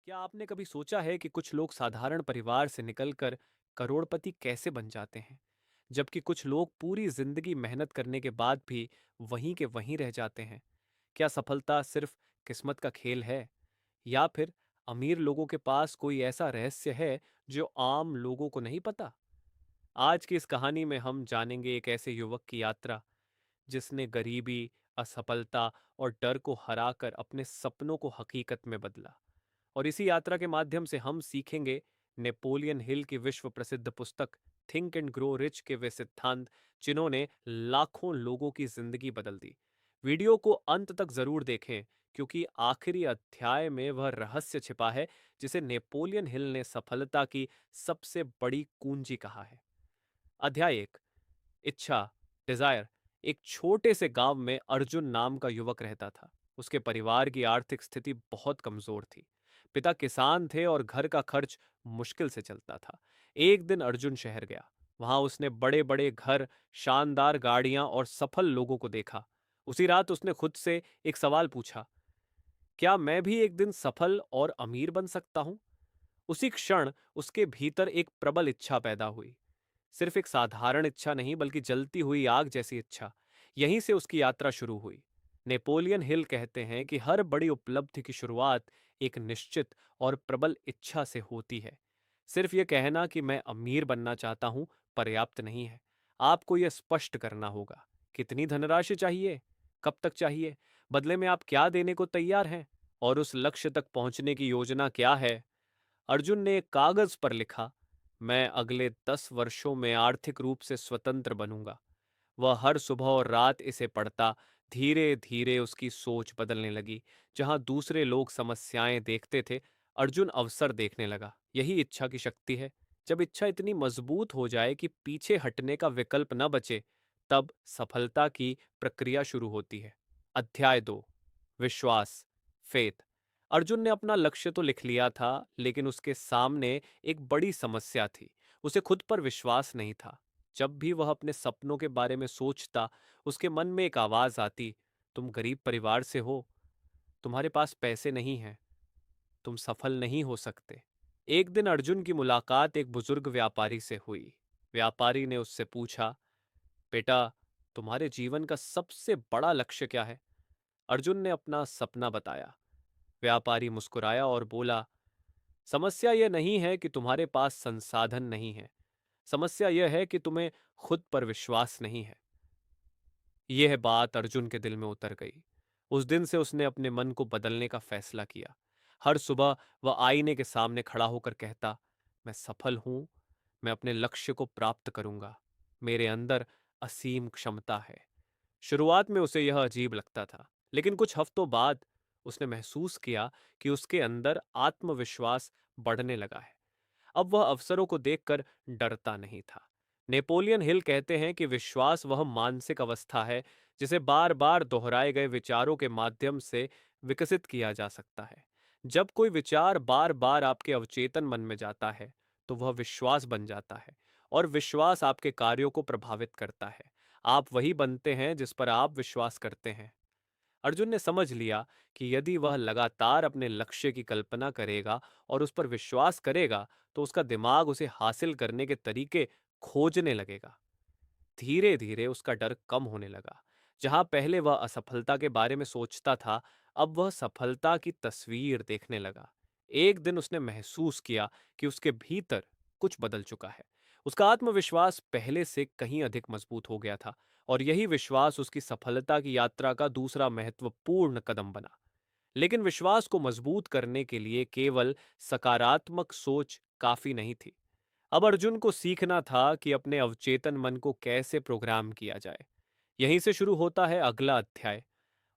क्या आपने कभी सोचा है कि कुछ लोग साधारण परिवार से निकलकर करोड़पति कैसे बन जाते हैं, जबकि कुछ लोग पूरी जिंदगी मेहनत करने के बाद भी वहीं के वहीं रह जाते हैं? क्या सफलता सिर्फ किस्मत का खेल है, या फिर अमीर लोगों के पास कोई ऐसा रहस्य है जो आम लोगों को नहीं पता? आज की इस कहानी में हम जानेंगे एक ऐसे युवक की यात्रा जिसने गरीबी, असफलता और डर को हराकर अपने सपनों को हकीकत में बदला। और इसी यात्रा के माध्यम से हम सीखेंगे नेपोलियन हिल की विश्व प्रसिद्ध पुस्तक थिंक एंड ग्रो रिच के वे सिद्धांत जिन्होंने लाखों लोगों की जिंदगी बदल दी। वीडियो को अंत तक जरूर देखें, क्योंकि आखिरी अध्याय में वह रहस्य छिपा है जिसे नेपोलियन हिल ने सफलता की सबसे बड़ी कुंजी कहा है। अध्याय एक, इच्छा, डिजायर। एक छोटे से गांव में अर्जुन नाम का युवक रहता था। उसके परिवार की आर्थिक स्थिति बहुत कमजोर थी। पिता किसान थे और घर का खर्च मुश्किल से चलता था। एक दिन अर्जुन शहर गया। वहां उसने बड़े बड़े घर, शानदार गाड़ियां और सफल लोगों को देखा। उसी रात उसने खुद से एक सवाल पूछा, क्या मैं भी एक दिन सफल और अमीर बन सकता हूं? उसी क्षण उसके भीतर एक प्रबल इच्छा पैदा हुई। सिर्फ एक साधारण इच्छा नहीं, बल्कि जलती हुई आग जैसी इच्छा। यहीं से उसकी यात्रा शुरू हुई। नेपोलियन हिल कहते हैं कि हर बड़ी उपलब्धि की शुरुआत एक निश्चित और प्रबल इच्छा से होती है। सिर्फ यह कहना कि मैं अमीर बनना चाहता हूं पर्याप्त नहीं है। आपको यह स्पष्ट करना होगा, कितनी धनराशि चाहिए, कब तक चाहिए, बदले में आप क्या देने को तैयार हैं, और उस लक्ष्य तक पहुंचने की योजना क्या है। अर्जुन ने एक कागज पर लिखा, मैं अगले 10 वर्षों में आर्थिक रूप से स्वतंत्र बनूंगा। वह हर सुबह और रात इसे पढ़ता। धीरे धीरे उसकी सोच बदलने लगी। जहां दूसरे लोग समस्याएं देखते थे, अर्जुन अवसर देखने लगा। यही इच्छा की शक्ति है। जब इच्छा इतनी मजबूत हो जाए कि पीछे हटने का विकल्प न बचे, तब सफलता की प्रक्रिया शुरू होती है। अध्याय दो, विश्वास, फेथ। अर्जुन ने अपना लक्ष्य तो लिख लिया था, लेकिन उसके सामने एक बड़ी समस्या थी। उसे खुद पर विश्वास नहीं था। जब भी वह अपने सपनों के बारे में सोचता, उसके मन में एक आवाज आती, तुम गरीब परिवार से हो, तुम्हारे पास पैसे नहीं हैं, तुम सफल नहीं हो सकते। एक दिन अर्जुन की मुलाकात एक बुजुर्ग व्यापारी से हुई। व्यापारी ने उससे पूछा, बेटा, तुम्हारे जीवन का सबसे बड़ा लक्ष्य क्या है? अर्जुन ने अपना सपना बताया। व्यापारी मुस्कुराया और बोला, समस्या यह नहीं है कि तुम्हारे पास संसाधन नहीं है, समस्या यह है कि तुम्हें खुद पर विश्वास नहीं है। यह बात अर्जुन के दिल में उतर गई। उस दिन से उसने अपने मन को बदलने का फैसला किया। हर सुबह वह आईने के सामने खड़ा होकर कहता, मैं सफल हूं, मैं अपने लक्ष्य को प्राप्त करूंगा, मेरे अंदर असीम क्षमता है। शुरुआत में उसे यह अजीब लगता था, लेकिन कुछ हफ्तों बाद उसने महसूस किया कि उसके अंदर आत्मविश्वास बढ़ने लगा है। अब वह अवसरों को देखकर डरता नहीं था। नेपोलियन हिल कहते हैं कि विश्वास वह मानसिक अवस्था है जिसे बार बार दोहराए गए विचारों के माध्यम से विकसित किया जा सकता है। जब कोई विचार बार बार आपके अवचेतन मन में जाता है, तो वह विश्वास बन जाता है, और विश्वास आपके कार्यों को प्रभावित करता है। आप वही बनते हैं जिस पर आप विश्वास करते हैं। अर्जुन ने समझ लिया कि यदि वह लगातार अपने लक्ष्य की कल्पना करेगा और उस पर विश्वास करेगा, तो उसका दिमाग उसे हासिल करने के तरीके खोजने लगेगा। धीरे धीरे उसका डर कम होने लगा। जहां पहले वह असफलता के बारे में सोचता था, अब वह सफलता की तस्वीर देखने लगा। एक दिन उसने महसूस किया कि उसके भीतर कुछ बदल चुका है। उसका आत्मविश्वास पहले से कहीं अधिक मजबूत हो गया था, और यही विश्वास उसकी सफलता की यात्रा का दूसरा महत्वपूर्ण कदम बना। लेकिन विश्वास को मजबूत करने के लिए केवल सकारात्मक सोच काफी नहीं थी। अब अर्जुन को सीखना था कि अपने अवचेतन मन को कैसे प्रोग्राम किया जाए। यहीं से शुरू होता है अगला अध्याय,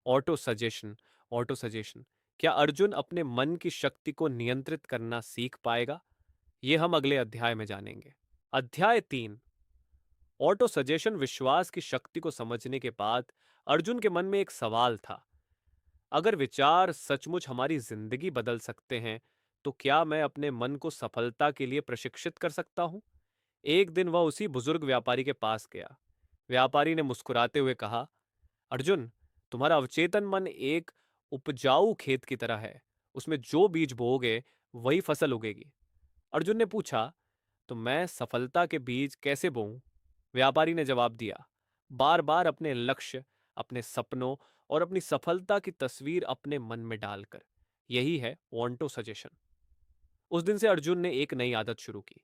ऑटो सजेशन। Auto suggestion. क्या अर्जुन अपने मन की शक्ति को नियंत्रित करना सीख पाएगा? यह हम अगले अध्याय में जानेंगे। अध्याय तीन, ऑटो सजेशन। विश्वास की शक्ति को समझने के बाद अर्जुन के मन में एक सवाल था, अगर विचार सचमुच हमारी जिंदगी बदल सकते हैं, तो क्या मैं अपने मन को सफलता के लिए प्रशिक्षित कर सकता हूं? एक दिन वह उसी बुजुर्ग व्यापारी के पास गया। व्यापारी ने मुस्कुराते हुए कहा, अर्जुन, तुम्हारा अवचेतन मन एक उपजाऊ खेत की तरह है। उसमें जो बीज बोओगे वही फसल उगेगी। अर्जुन ने पूछा, तो मैं सफलता के बीज कैसे बोऊं? व्यापारी ने जवाब दिया, बार बार अपने लक्ष्य, अपने सपनों और अपनी सफलता की तस्वीर अपने मन में डालकर। यही है वांटो सजेशन। उस दिन से अर्जुन ने एक नई आदत शुरू की।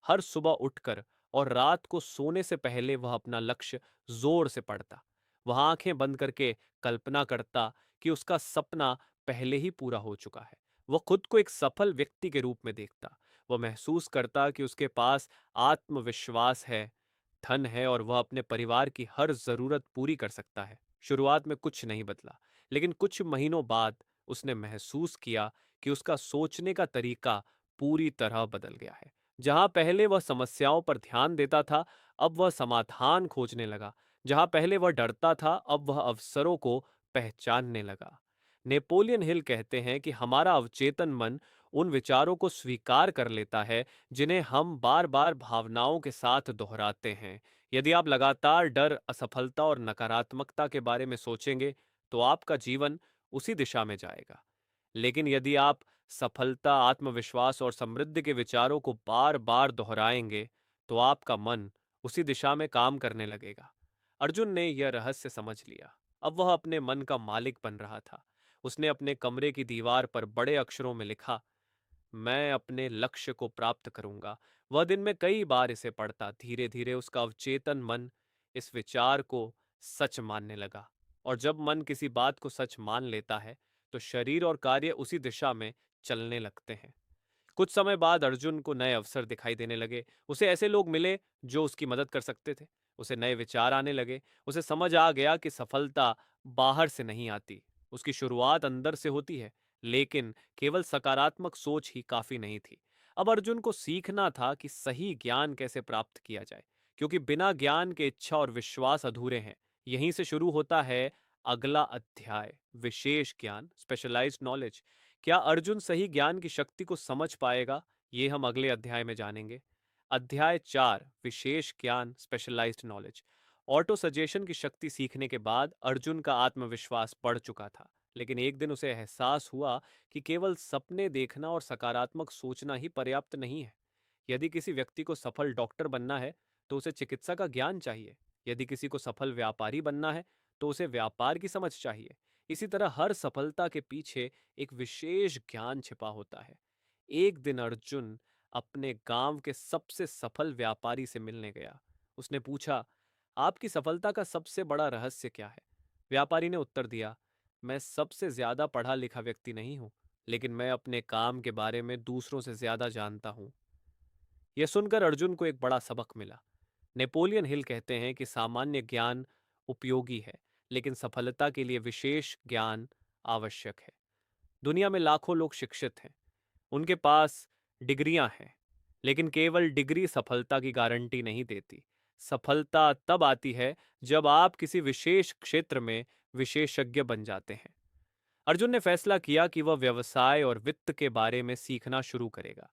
हर सुबह उठकर और रात को सोने से पहले वह अपना लक्ष्य जोर से पढ़ता। वह आंखें बंद करके कल्पना करता कि उसका सपना पहले ही पूरा हो चुका है। वह खुद को एक सफल व्यक्ति के रूप में देखता। वह महसूस करता कि उसके पास आत्मविश्वास है, धन है और वह अपने परिवार की हर जरूरत पूरी कर सकता है। शुरुआत में कुछ नहीं बदला, लेकिन कुछ महीनों बाद उसने महसूस किया कि उसका सोचने का तरीका पूरी तरह बदल गया है। जहां पहले वह समस्याओं पर ध्यान देता था, अब वह समाधान खोजने लगा। जहां पहले वह डरता था, अब वह अवसरों को पहचानने लगा। नेपोलियन हिल कहते हैं कि हमारा अवचेतन मन उन विचारों को स्वीकार कर लेता है जिन्हें हम बार बार भावनाओं के साथ दोहराते हैं। यदि आप लगातार डर, असफलता और नकारात्मकता के बारे में सोचेंगे, तो आपका जीवन उसी दिशा में जाएगा। लेकिन यदि आप सफलता, आत्मविश्वास और समृद्धि के विचारों को बार बार दोहराएंगे, तो आपका मन उसी दिशा में काम करने लगेगा। अर्जुन ने यह रहस्य समझ लिया। अब वह अपने मन का मालिक बन रहा था। उसने अपने कमरे की दीवार पर बड़े अक्षरों में लिखा, मैं अपने लक्ष्य को प्राप्त करूंगा। वह दिन में कई बार इसे पढ़ता। धीरे धीरे उसका अवचेतन मन इस विचार को सच मानने लगा। और जब मन किसी बात को सच मान लेता है, तो शरीर और कार्य उसी दिशा में चलने लगते हैं। कुछ समय बाद अर्जुन को नए अवसर दिखाई देने लगे। उसे ऐसे लोग मिले जो उसकी मदद कर सकते थे। उसे नए विचार आने लगे। उसे समझ आ गया कि सफलता बाहर से नहीं आती, उसकी शुरुआत अंदर से होती है। लेकिन केवल सकारात्मक सोच ही काफी नहीं थी। अब अर्जुन को सीखना था कि सही ज्ञान कैसे प्राप्त किया जाए, क्योंकि बिना ज्ञान के इच्छा और विश्वास अधूरे हैं। यहीं से शुरू होता है अगला अध्याय, विशेष ज्ञान, स्पेशलाइज्ड नॉलेज। क्या अर्जुन सही ज्ञान की शक्ति को समझ पाएगा? ये हम अगले अध्याय में जानेंगे। अध्याय 4, विशेष ज्ञान, स्पेशलाइज्ड नॉलेज। ऑटो सजेशन की शक्ति सीखने के बाद अर्जुन का आत्मविश्वास बढ़ चुका था। लेकिन एक दिन उसे एहसास हुआ कि केवल सपने देखना और सकारात्मक सोचना ही पर्याप्त नहीं है। यदि किसी व्यक्ति को सफल डॉक्टर बनना है, तो उसे चिकित्सा का ज्ञान चाहिए। यदि किसी को सफल व्यापारी बनना है, तो उसे व्यापार की समझ चाहिए। इसी तरह हर सफलता के पीछे एक विशेष ज्ञान छिपा होता है। एक दिन अर्जुन अपने गांव के सबसे सफल व्यापारी से मिलने गया। उसने पूछा, आपकी सफलता का सबसे बड़ा रहस्य क्या है? व्यापारी ने उत्तर दिया, मैं सबसे ज्यादा पढ़ा लिखा व्यक्ति नहीं हूं, लेकिन मैं अपने काम के बारे में दूसरों से ज्यादा जानता हूं। यह सुनकर अर्जुन को एक बड़ा सबक मिला। नेपोलियन हिल कहते हैं कि सामान्य ज्ञान उपयोगी है, लेकिन सफलता के लिए विशेष ज्ञान आवश्यक है। दुनिया में लाखों लोग शिक्षित हैं, उनके पास डिग्रियां हैं, लेकिन केवल डिग्री सफलता की गारंटी नहीं देती। सफलता तब आती है जब आप किसी विशेष क्षेत्र में विशेषज्ञ बन जाते हैं। अर्जुन ने फैसला किया कि वह व्यवसाय और वित्त के बारे में सीखना शुरू करेगा।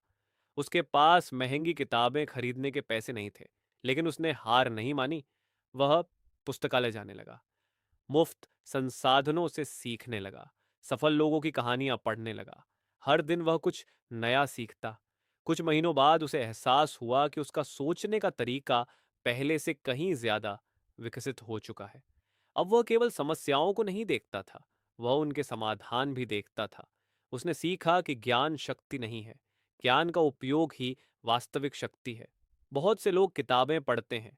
उसके पास महंगी किताबें खरीदने के पैसे नहीं थे, लेकिन उसने हार नहीं मानी। वह पुस्तकालय जाने लगा, मुफ्त संसाधनों से सीखने लगा, सफल लोगों की कहानियां पढ़ने लगा। हर दिन वह कुछ नया सीखता। कुछ महीनों बाद उसे एहसास हुआ कि उसका सोचने का तरीका पहले से कहीं ज्यादा विकसित हो चुका है। अब वह केवल समस्याओं को नहीं देखता था, वह उनके समाधान भी देखता था। उसने सीखा कि ज्ञान शक्ति नहीं है, ज्ञान का उपयोग ही वास्तविक शक्ति है। बहुत से लोग किताबें पढ़ते हैं,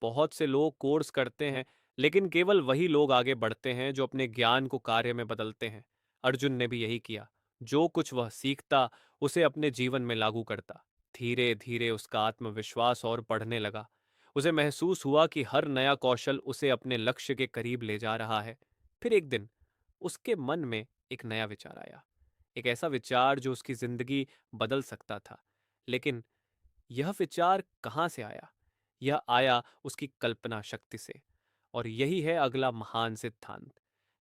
बहुत से लोग कोर्स करते हैं, लेकिन केवल वही लोग आगे बढ़ते हैं जो अपने ज्ञान को कार्य में बदलते हैं। अर्जुन ने भी यही किया। जो कुछ वह सीखता, उसे अपने जीवन में लागू करता। धीरे धीरे उसका आत्मविश्वास और बढ़ने लगा। उसे महसूस हुआ कि हर नया कौशल उसे अपने लक्ष्य के करीब ले जा रहा है। फिर एक दिन उसके मन में एक नया विचार आया, एक ऐसा विचार जो उसकी जिंदगी बदल सकता था। लेकिन यह विचार कहाँ से आया? यह आया उसकी कल्पना शक्ति से। और यही है अगला महान सिद्धांत।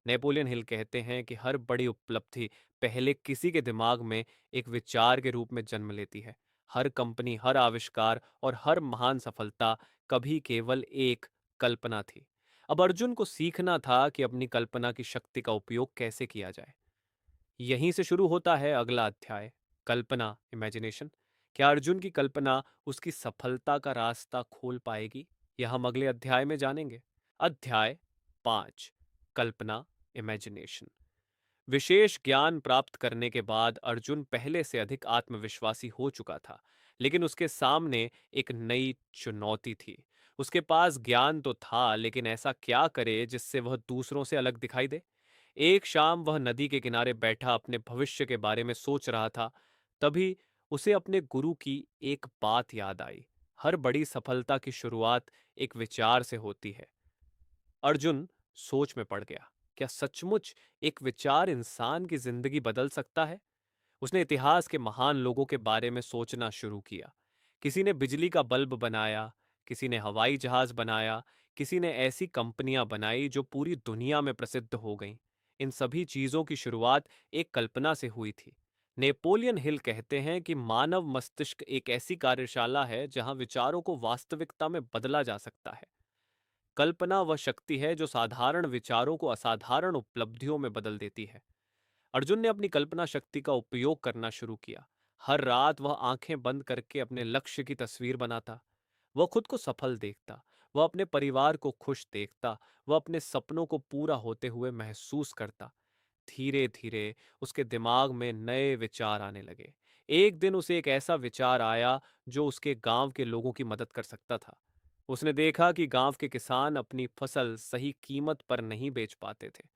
नेपोलियन हिल कहते हैं कि हर बड़ी उपलब्धि पहले किसी के दिमाग में एक विचार के रूप में जन्म लेती है। हर कंपनी, हर आविष्कार और हर महान सफलता कभी केवल एक कल्पना थी। अब अर्जुन को सीखना था कि अपनी कल्पना की शक्ति का उपयोग कैसे किया जाए। यहीं से शुरू होता है अगला अध्याय, कल्पना, इमेजिनेशन। क्या अर्जुन की कल्पना उसकी सफलता का रास्ता खोल पाएगी? यह हम अगले अध्याय में जानेंगे। अध्याय 5, कल्पना, इमेजिनेशन। विशेष ज्ञान प्राप्त करने के बाद अर्जुन पहले से अधिक आत्मविश्वासी हो चुका था, लेकिन उसके सामने एक नई चुनौती थी। उसके पास ज्ञान तो था, लेकिन ऐसा क्या करे जिससे वह दूसरों से अलग दिखाई दे? एक शाम वह नदी के किनारे बैठा अपने भविष्य के बारे में सोच रहा था। तभी उसे अपने गुरु की एक बात याद आई। हर बड़ी सफलता की शुरुआत एक विचार से होती है। अर्जुन सोच में पड़ गया। क्या सचमुच एक विचार इंसान की जिंदगी बदल सकता है? उसने इतिहास के महान लोगों के बारे में सोचना शुरू किया। किसी ने बिजली का बल्ब बनाया, किसी ने हवाई जहाज बनाया, किसी ने ऐसी कंपनियां बनाई जो पूरी दुनिया में प्रसिद्ध हो गईं। इन सभी चीजों की शुरुआत एक कल्पना से हुई थी। नेपोलियन हिल कहते हैं कि मानव मस्तिष्क एक ऐसी कार्यशाला है जहां विचारों को वास्तविकता में बदला जा सकता है। कल्पना वह शक्ति है जो साधारण विचारों को असाधारण उपलब्धियों में बदल देती है। अर्जुन ने अपनी कल्पना शक्ति का उपयोग करना शुरू किया। हर रात वह आंखें बंद करके अपने लक्ष्य की तस्वीर बनाता। वह खुद को सफल देखता, वह अपने परिवार को खुश देखता, वह अपने सपनों को पूरा होते हुए महसूस करता। धीरे धीरे उसके दिमाग में नए विचार आने लगे। एक दिन उसे एक ऐसा विचार आया जो उसके गांव के लोगों की मदद कर सकता था। उसने देखा कि गांव के किसान अपनी फसल सही कीमत पर नहीं बेच पाते थे।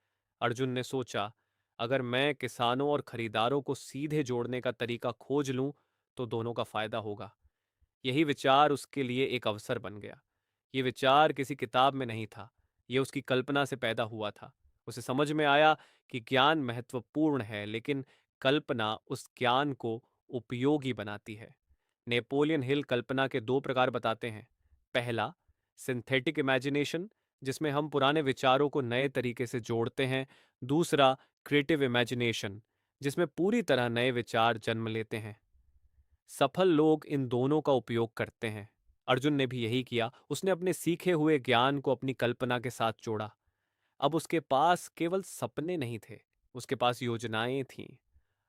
अर्जुन ने सोचा, अगर मैं किसानों और खरीदारों को सीधे जोड़ने का तरीका खोज लूं तो दोनों का फायदा होगा। यही विचार उसके लिए एक अवसर बन गया। ये विचार किसी किताब में नहीं था, यह उसकी कल्पना से पैदा हुआ था। उसे समझ में आया कि ज्ञान महत्वपूर्ण है, लेकिन कल्पना उस ज्ञान को उपयोगी बनाती है। नेपोलियन हिल कल्पना के दो प्रकार बताते हैं। पहला, सिंथेटिक इमेजिनेशन, जिसमें हम पुराने विचारों को नए तरीके से जोड़ते हैं। दूसरा, क्रिएटिव इमेजिनेशन, जिसमें पूरी तरह नए विचार जन्म लेते हैं। सफल लोग इन दोनों का उपयोग करते हैं। अर्जुन ने भी यही किया। उसने अपने सीखे हुए ज्ञान को अपनी कल्पना के साथ जोड़ा। अब उसके पास केवल सपने नहीं थे, उसके पास योजनाएं थीं।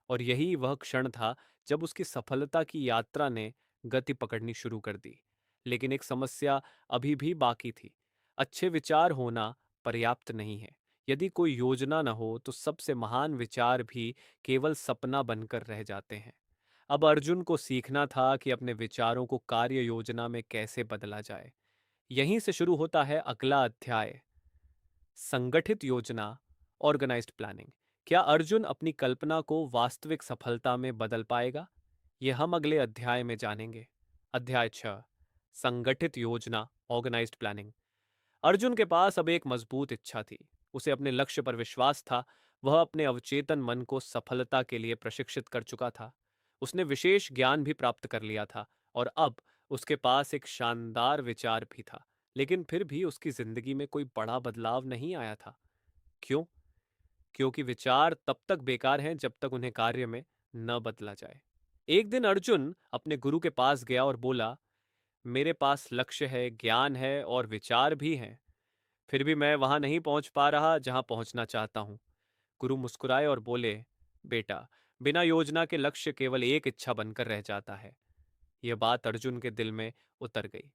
और यही वह क्षण था जब उसकी सफलता की यात्रा ने गति पकड़नी शुरू कर दी। लेकिन एक समस्या अभी भी बाकी थी। अच्छे विचार होना पर्याप्त नहीं है। यदि कोई योजना न हो तो सबसे महान विचार भी केवल सपना बनकर रह जाते हैं। अब अर्जुन को सीखना था कि अपने विचारों को कार्य योजना में कैसे बदला जाए। यहीं से शुरू होता है अगला अध्याय, संगठित योजना, ऑर्गेनाइज्ड प्लानिंग। क्या अर्जुन अपनी कल्पना को वास्तविक सफलता में बदल पाएगा? यह हम अगले अध्याय में जानेंगे। अध्याय 6, संगठित योजना, ऑर्गेनाइज्ड प्लानिंग। अर्जुन के पास अब एक मजबूत इच्छा थी। उसे अपने लक्ष्य पर विश्वास था। वह अपने अवचेतन मन को सफलता के लिए प्रशिक्षित कर चुका था। उसने विशेष ज्ञान भी प्राप्त कर लिया था और अब उसके पास एक शानदार विचार भी था। लेकिन फिर भी उसकी जिंदगी में कोई बड़ा बदलाव नहीं आया था। क्यों? क्योंकि विचार तब तक बेकार हैं जब तक उन्हें कार्य में न बदला जाए। एक दिन अर्जुन अपने गुरु के पास गया और बोला, मेरे पास लक्ष्य है, ज्ञान है और विचार भी हैं, फिर भी मैं वहां नहीं पहुंच पा रहा जहां पहुंचना चाहता हूं। गुरु मुस्कुराए और बोले, बेटा, बिना योजना के लक्ष्य केवल एक इच्छा बनकर रह जाता है। यह बात अर्जुन के दिल में उतर गई।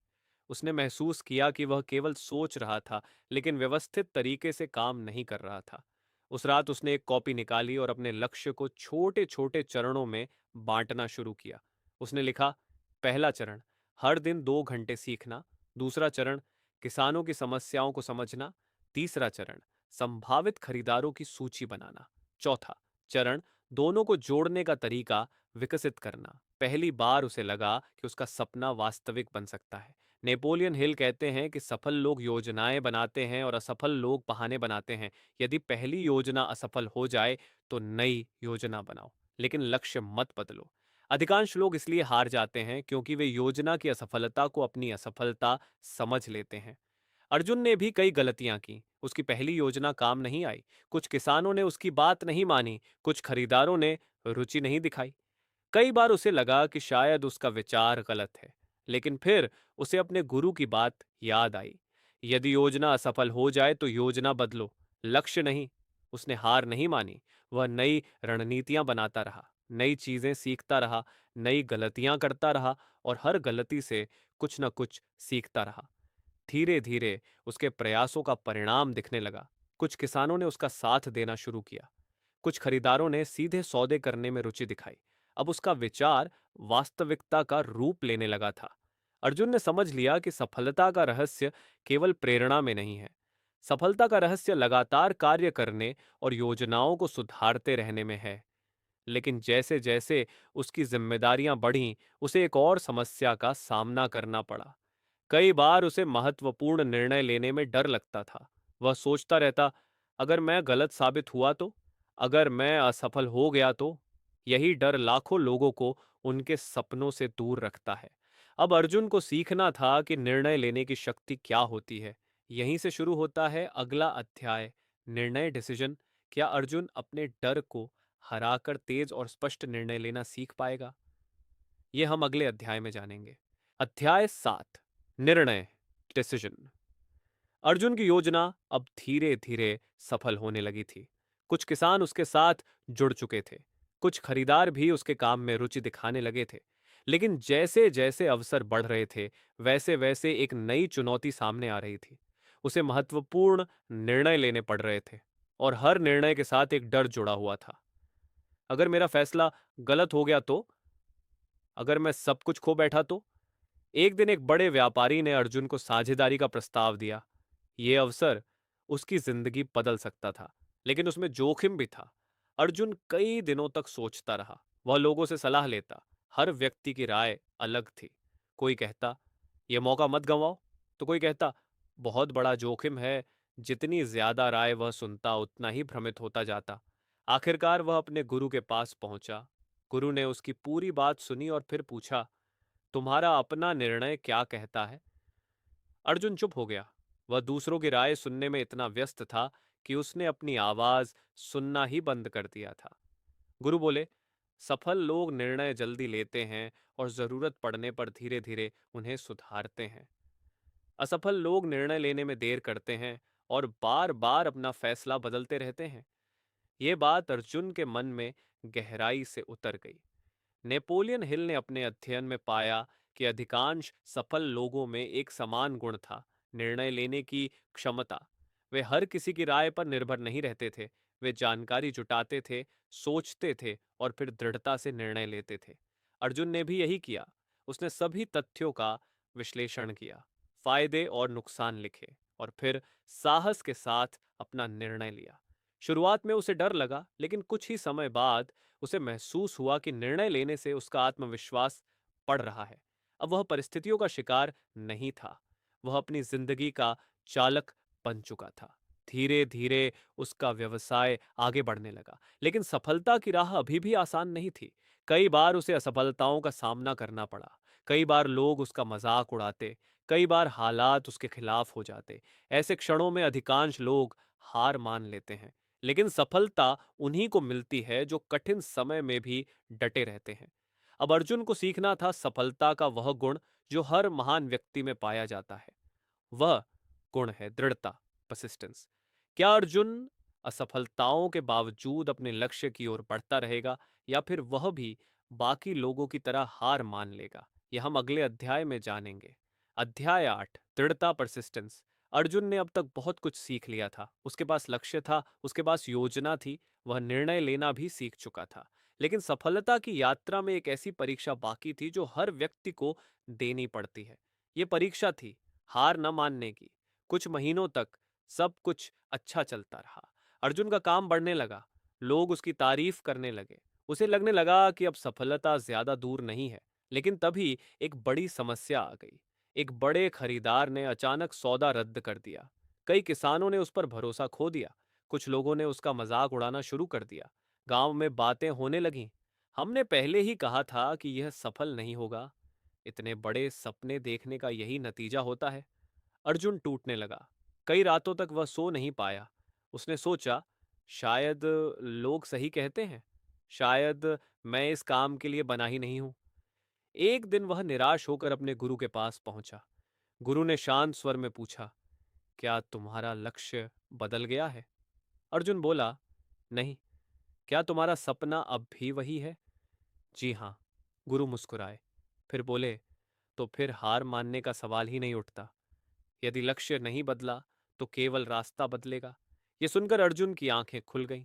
उसने महसूस किया कि वह केवल सोच रहा था, लेकिन व्यवस्थित तरीके से काम नहीं कर रहा था। उस रात उसने एक कॉपी निकाली और अपने लक्ष्य को छोटे छोटे चरणों में बांटना शुरू किया। उसने लिखा, पहला चरण, हर दिन 2 घंटे सीखना। दूसरा चरण, किसानों की समस्याओं को समझना। तीसरा चरण, संभावित खरीदारों की सूची बनाना। चौथा चरण, दोनों को जोड़ने का तरीका विकसित करना। पहली बार उसे लगा कि उसका सपना वास्तविक बन सकता है। नेपोलियन हिल कहते हैं कि सफल लोग योजनाएं बनाते हैं और असफल लोग बहाने बनाते हैं। यदि पहली योजना असफल हो जाए तो नई योजना बनाओ, लेकिन लक्ष्य मत बदलो। अधिकांश लोग इसलिए हार जाते हैं क्योंकि वे योजना की असफलता को अपनी असफलता समझ लेते हैं। अर्जुन ने भी कई गलतियां की। उसकी पहली योजना काम नहीं आई। कुछ किसानों ने उसकी बात नहीं मानी, कुछ खरीदारों ने रुचि नहीं दिखाई। कई बार उसे लगा कि शायद उसका विचार गलत है, लेकिन फिर उसे अपने गुरु की बात याद आई। यदि योजना असफल हो जाए तो योजना बदलो, लक्ष्य नहीं। उसने हार नहीं मानी। वह नई रणनीतियां बनाता रहा, नई चीजें सीखता रहा, नई गलतियां करता रहा और हर गलती से कुछ न कुछ सीखता रहा। धीरे धीरे उसके प्रयासों का परिणाम दिखने लगा। कुछ किसानों ने उसका साथ देना शुरू किया, कुछ खरीदारों ने सीधे सौदे करने में रुचि दिखाई। अब उसका विचार वास्तविकता का रूप लेने लगा था। अर्जुन ने समझ लिया कि सफलता का रहस्य केवल प्रेरणा में नहीं है। सफलता का रहस्य लगातार कार्य करने और योजनाओं को सुधारते रहने में है। लेकिन जैसे जैसे उसकी जिम्मेदारियां बढ़ीं, उसे एक और समस्या का सामना करना पड़ा। कई बार उसे महत्वपूर्ण निर्णय लेने में डर लगता था। वह सोचता रहता, अगर मैं गलत साबित हुआ तो, अगर मैं असफल हो गया तो। यही डर लाखों लोगों को उनके सपनों से दूर रखता है। अब अर्जुन को सीखना था कि निर्णय लेने की शक्ति क्या होती है। यहीं से शुरू होता है अगला अध्याय, निर्णय, डिसीजन। क्या अर्जुन अपने डर को हराकर तेज और स्पष्ट निर्णय लेना सीख पाएगा? ये हम अगले अध्याय में जानेंगे। अध्याय 7, निर्णय, डिसीजन। अर्जुन की योजना अब धीरे धीरे सफल होने लगी थी। कुछ किसान उसके साथ जुड़ चुके थे, कुछ खरीदार भी उसके काम में रुचि दिखाने लगे थे। लेकिन जैसे जैसे अवसर बढ़ रहे थे, वैसे वैसे एक नई चुनौती सामने आ रही थी। उसे महत्वपूर्ण निर्णय लेने पड़ रहे थे और हर निर्णय के साथ एक डर जुड़ा हुआ था। अगर मेरा फैसला गलत हो गया तो, अगर मैं सब कुछ खो बैठा तो। एक दिन एक बड़े व्यापारी ने अर्जुन को साझेदारी का प्रस्ताव दिया। ये अवसर उसकी जिंदगी बदल सकता था, लेकिन उसमें जोखिम भी था। अर्जुन कई दिनों तक सोचता रहा। वह लोगों से सलाह लेता, हर व्यक्ति की राय अलग थी। कोई कहता, यह मौका मत गंवाओ, तो कोई कहता, बहुत बड़ा जोखिम है। जितनी ज्यादा राय वह सुनता, उतना ही भ्रमित होता जाता। आखिरकार वह अपने गुरु के पास पहुंचा। गुरु ने उसकी पूरी बात सुनी और फिर पूछा, तुम्हारा अपना निर्णय क्या कहता है? अर्जुन चुप हो गया। वह दूसरों की राय सुनने में इतना व्यस्त था कि उसने अपनी आवाज सुनना ही बंद कर दिया था। गुरु बोले, सफल लोग निर्णय जल्दी लेते हैं और जरूरत पड़ने पर धीरे धीरे उन्हें सुधारते हैं। असफल लोग निर्णय लेने में देर करते हैं और बार बार अपना फैसला बदलते रहते हैं। ये बात अर्जुन के मन में गहराई से उतर गई। नेपोलियन हिल ने अपने अध्ययन में पाया कि अधिकांश सफल लोगों में एक समान गुण था, निर्णय लेने की क्षमता। वे हर किसी की राय पर निर्भर नहीं रहते थे। वे जानकारी जुटाते थे, सोचते थे और फिर दृढ़ता से निर्णय लेते थे। अर्जुन ने भी यही किया। उसने सभी तथ्यों का विश्लेषण किया, फायदे और नुकसान लिखे और फिर साहस के साथ अपना निर्णय लिया। शुरुआत में उसे डर लगा, लेकिन कुछ ही समय बाद उसे महसूस हुआ कि निर्णय लेने से उसका आत्मविश्वास बढ़ रहा है। अब वह परिस्थितियों का शिकार नहीं था, वह अपनी जिंदगी का चालक बन चुका था। धीरे धीरे उसका व्यवसाय आगे बढ़ने लगा, लेकिन सफलता की राह अभी भी आसान नहीं थी। कई बार उसे असफलताओं का सामना करना पड़ा। कई बार लोग उसका मजाक उड़ाते, कई बार हालात उसके खिलाफ हो जाते। ऐसे क्षणों में अधिकांश लोग हार मान लेते हैं, लेकिन सफलता उन्हीं को मिलती है जो कठिन समय में भी डटे रहते हैं। अब अर्जुन को सीखना था सफलता का वह गुण जो हर महान व्यक्ति में पाया जाता है। वह गुण है दृढ़ता, परसिस्टेंस। क्या अर्जुन असफलताओं के बावजूद अपने लक्ष्य की ओर बढ़ता रहेगा, या फिर वह भी बाकी लोगों की तरह हार मान लेगा? यह हम अगले अध्याय में जानेंगे। अध्याय 8, दृढ़ता, परसिस्टेंस। अर्जुन ने अब तक बहुत कुछ सीख लिया था। उसके पास लक्ष्य था, उसके पास योजना थी, वह निर्णय लेना भी सीख चुका था। लेकिन सफलता की यात्रा में एक ऐसी परीक्षा बाकी थी जो हर व्यक्ति को देनी पड़ती है। ये परीक्षा थी हार न मानने की। कुछ महीनों तक सब कुछ अच्छा चलता रहा। अर्जुन का काम बढ़ने लगा, लोग उसकी तारीफ करने लगे। उसे लगने लगा कि अब सफलता ज्यादा दूर नहीं है। लेकिन तभी एक बड़ी समस्या आ गई। एक बड़े खरीदार ने अचानक सौदा रद्द कर दिया। कई किसानों ने उस पर भरोसा खो दिया। कुछ लोगों ने उसका मजाक उड़ाना शुरू कर दिया। गांव में बातें होने लगीं, हमने पहले ही कहा था कि यह सफल नहीं होगा। इतने बड़े सपने देखने का यही नतीजा होता है। अर्जुन टूटने लगा। कई रातों तक वह सो नहीं पाया। उसने सोचा, शायद लोग सही कहते हैं, शायद मैं इस काम के लिए बना ही नहीं हूं। एक दिन वह निराश होकर अपने गुरु के पास पहुंचा। गुरु ने शांत स्वर में पूछा, क्या तुम्हारा लक्ष्य बदल गया है? अर्जुन बोला, नहीं, क्या तुम्हारा सपना अब भी वही है? जी हाँ। गुरु मुस्कुराए। फिर बोले, तो फिर हार मानने का सवाल ही नहीं उठता। यदि लक्ष्य नहीं बदला तो केवल रास्ता बदलेगा। ये सुनकर अर्जुन की आंखें खुल गईं।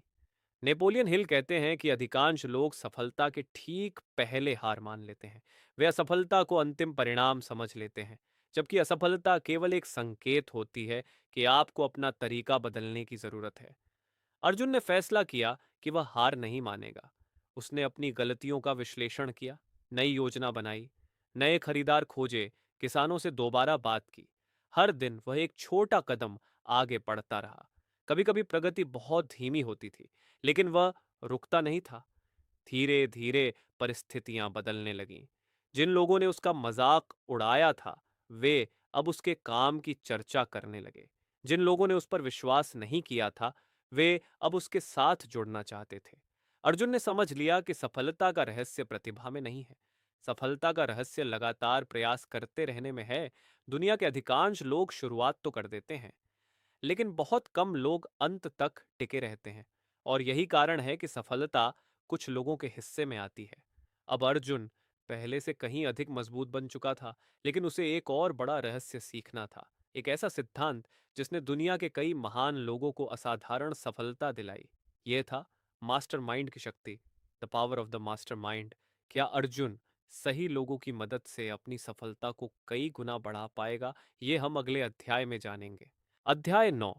नेपोलियन हिल कहते हैं कि अधिकांश लोग सफलता के ठीक पहले हार मान लेते हैं। वे असफलता को अंतिम परिणाम समझ लेते हैं, जबकि असफलता केवल एक संकेत होती है कि आपको अपना तरीका बदलने की जरूरत है। अर्जुन ने फैसला किया कि वह हार नहीं मानेगा। उसने अपनी गलतियों का विश्लेषण किया, नई योजना बनाई, नए खरीदार खोजे, किसानों से दोबारा बात की। हर दिन वह एक छोटा कदम आगे बढ़ता रहा। कभी कभी प्रगति बहुत धीमी होती थी, लेकिन वह रुकता नहीं था। धीरे धीरे परिस्थितियां बदलने लगीं। जिन लोगों ने उसका मजाक उड़ाया था, वे अब उसके काम की चर्चा करने लगे। जिन लोगों ने उस पर विश्वास नहीं किया था, वे अब उसके साथ जुड़ना चाहते थे। अर्जुन ने समझ लिया कि सफलता का रहस्य प्रतिभा में नहीं है। सफलता का रहस्य लगातार प्रयास करते रहने में है। दुनिया के अधिकांश लोग शुरुआत तो कर देते हैं, लेकिन बहुत कम लोग अंत तक टिके रहते हैं। और यही कारण है कि सफलता कुछ लोगों के हिस्से में आती है। अब अर्जुन पहले से कहीं अधिक मजबूत बन चुका था, लेकिन उसे एक और बड़ा रहस्य सीखना था। एक ऐसा सिद्धांत जिसने दुनिया के कई महान लोगों को असाधारण सफलता दिलाई। यह था मास्टरमाइंड की शक्ति, the power of the mastermind. क्या अर्जुन सही लोगों की मदद से अपनी सफलता को कई गुना बढ़ा पाएगा? ये हम अगले अध्याय में जानेंगे। अध्याय 9,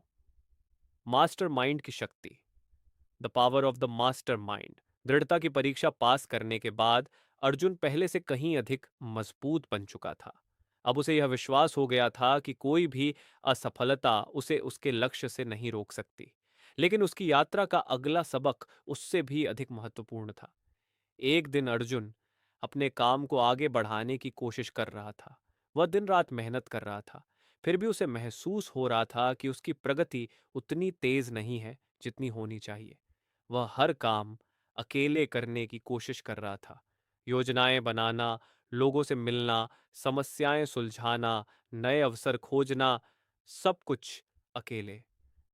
मास्टरमाइंड की शक्ति, the power of the master mind. दृढ़ता की परीक्षा पास करने के बाद अर्जुन पहले से कहीं अधिक मजबूत बन चुका था। अब उसे यह विश्वास हो गया था कि कोई भी असफलता उसे उसके लक्ष्य से नहीं रोक सकती। लेकिन उसकी यात्रा का अगला सबक उससे भी अधिक महत्वपूर्ण था। एक दिन अर्जुन अपने काम को आगे बढ़ाने की कोशिश कर रहा था। वह दिन रात मेहनत कर रहा था। फिर भी उसे महसूस हो रहा था कि उसकी प्रगति उतनी तेज नहीं है जितनी होनी चाहिए। वह हर काम अकेले करने की कोशिश कर रहा था। योजनाएं बनाना, लोगों से मिलना, समस्याएं सुलझाना, नए अवसर खोजना, सब कुछ अकेले।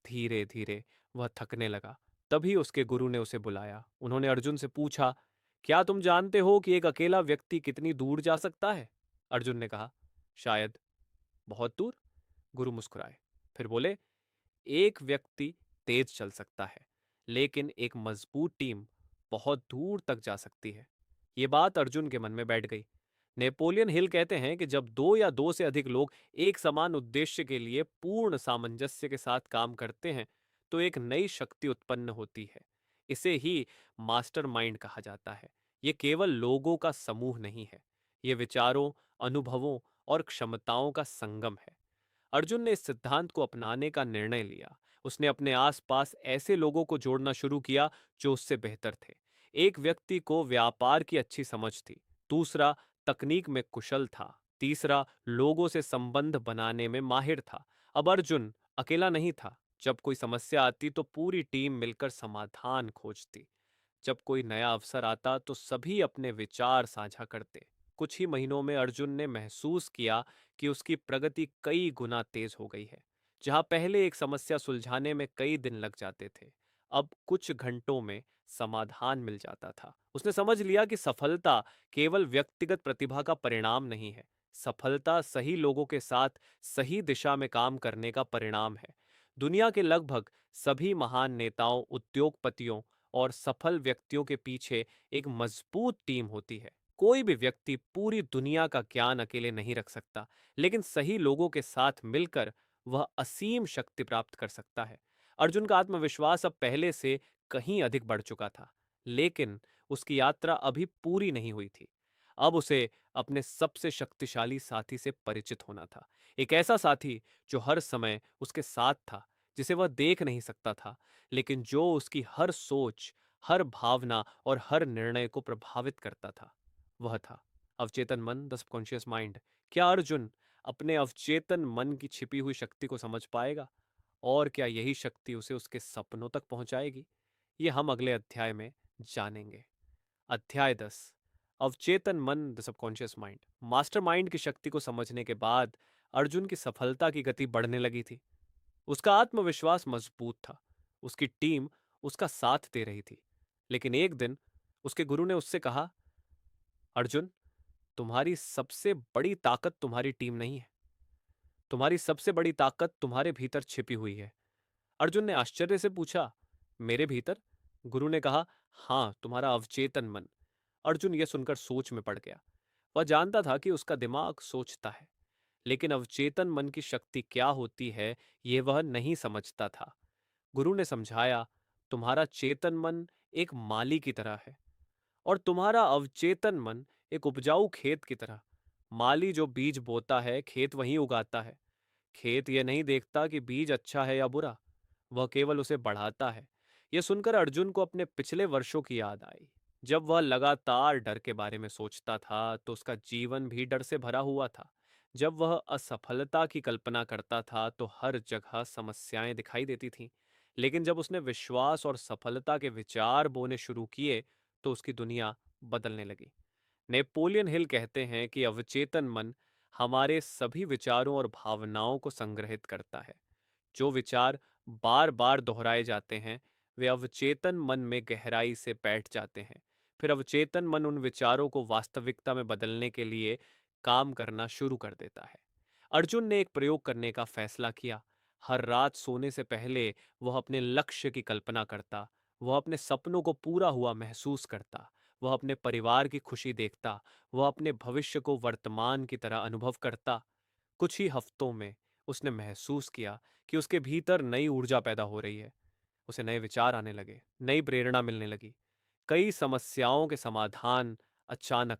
धीरे धीरे वह थकने लगा। तभी उसके गुरु ने उसे बुलाया। उन्होंने अर्जुन से पूछा, क्या तुम जानते हो कि एक अकेला व्यक्ति कितनी दूर जा सकता है? अर्जुन ने कहा, शायद। बहुत दूर? गुरु मुस्कुराए। फिर बोले, एक व्यक्ति तेज चल सकता है, लेकिन एक मजबूत टीम बहुत दूर तक जा सकती है। ये बात अर्जुन के मन में बैठ गई। नेपोलियन हिल कहते हैं कि जब दो या दो से अधिक लोग एक समान उद्देश्य के लिए पूर्ण सामंजस्य के साथ काम करते हैं, तो एक नई शक्ति उत्पन्न होती है। इसे ही मास्टरमाइंड कहा जाता है। ये केवल लोगों का समूह नहीं है, ये विचारों, अनुभवों और क्षमताओं का संगम है। अर्जुन ने इस सिद्धांत को अपनाने का निर्णय लिया। उसने अपने आसपास ऐसे लोगों को जोड़ना शुरू किया जो उससे बेहतर थे। एक व्यक्ति को व्यापार की अच्छी समझ थी, दूसरा तकनीक में कुशल था, तीसरा लोगों से संबंध बनाने में माहिर था। अब अर्जुन अकेला नहीं था। जब कोई समस्या आती तो पूरी टीम मिलकर समाधान खोजती। जब कोई नया अवसर आता तो सभी अपने विचार साझा करते। कुछ ही महीनों में अर्जुन ने महसूस किया कि उसकी प्रगति कई गुना तेज हो गई है। जहां पहले एक समस्या सुलझाने में कई दिन लग जाते थे, अब कुछ घंटों में समाधान मिल जाता था। उसने समझ लिया कि सफलता केवल व्यक्तिगत प्रतिभा का परिणाम नहीं है। सफलता सही लोगों के साथ सही दिशा में काम करने का परिणाम है। दुनिया के लगभग सभी महान नेताओं, उद्योगपतियों और सफल व्यक्तियों के पीछे एक मजबूत टीम होती है। कोई भी व्यक्ति पूरी दुनिया का ज्ञान अकेले नहीं रख सकता, लेकिन सही लोगों के साथ मिलकर वह असीम शक्ति प्राप्त कर सकता है। अर्जुन का आत्मविश्वास अब पहले से कहीं अधिक बढ़ चुका था, लेकिन उसकी यात्रा अभी पूरी नहीं हुई थी। अब उसे अपने सबसे शक्तिशाली साथी से परिचित होना था। एक ऐसा साथी जो हर समय उसके साथ था, जिसे वह देख नहीं सकता था, लेकिन जो उसकी हर सोच, हर भावना और हर निर्णय को प्रभावित करता था। वह था अवचेतन मन, द सबकॉन्शियस माइंड। क्या अर्जुन अपने अवचेतन मन की छिपी हुई शक्ति को समझ पाएगा? और क्या यही शक्ति उसे उसके सपनों तक पहुंचाएगी? ये हम अगले अध्याय में जानेंगे। अध्याय 10, अवचेतन मन, द सबकॉन्शियस माइंड। मास्टरमाइंड की शक्ति को समझने के बाद अर्जुन की सफलता की गति बढ़ने लगी थी। उसका आत्मविश्वास मजबूत था। उसकी टीम उसका साथ दे रही थी। लेकिन एक दिन उसके गुरु ने उससे कहा, अर्जुन, तुम्हारी सबसे बड़ी ताकत तुम्हारी टीम नहीं है। तुम्हारी सबसे बड़ी ताकत तुम्हारे भीतर छिपी हुई है। अर्जुन ने आश्चर्य से पूछा, मेरे भीतर? गुरु ने कहा, हाँ, तुम्हारा अवचेतन मन। अर्जुन यह सुनकर सोच में पड़ गया। वह जानता था कि उसका दिमाग सोचता है, लेकिन अवचेतन मन की शक्ति क्या होती है, यह वह नहीं समझता था। गुरु ने समझाया, तुम्हारा चेतन मन एक माली की तरह है और तुम्हारा अवचेतन मन एक उपजाऊ खेत की तरह। माली जो बीज बोता है, खेत वहीं उगाता है। खेत यह नहीं देखता कि बीज अच्छा है या बुरा, वह केवल उसे बढ़ाता है। यह सुनकर अर्जुन को अपने पिछले वर्षों की याद आई। जब वह लगातार डर के बारे में सोचता था, तो उसका जीवन भी डर से भरा हुआ था। जब वह असफलता की कल्पना करता था, तो हर जगह समस्याएं दिखाई देती थीं। लेकिन जब उसने विश्वास और सफलता के विचार बोने शुरू किए, तो उसकी दुनिया बदलने लगी। नेपोलियन हिल कहते हैं कि अवचेतन मन हमारे सभी विचारों और भावनाओं को संग्रहित करता है। जो विचार बार बार दोहराए जाते हैं, वे अवचेतन मन में गहराई से बैठ जाते हैं। फिर अवचेतन मन उन विचारों को वास्तविकता में बदलने के लिए काम करना शुरू कर देता है। अर्जुन ने एक प्रयोग करने का फैसला किया। हर रात सोने से पहले वह अपने लक्ष्य की कल्पना करता। वह अपने सपनों को पूरा हुआ महसूस करता। वह अपने परिवार की खुशी देखता। वह अपने भविष्य को वर्तमान की तरह अनुभव करता। कुछ ही हफ्तों में उसने महसूस किया कि उसके भीतर नई ऊर्जा पैदा हो रही है। उसे नए विचार आने लगे, नई प्रेरणा मिलने लगी। कई समस्याओं के समाधान अचानक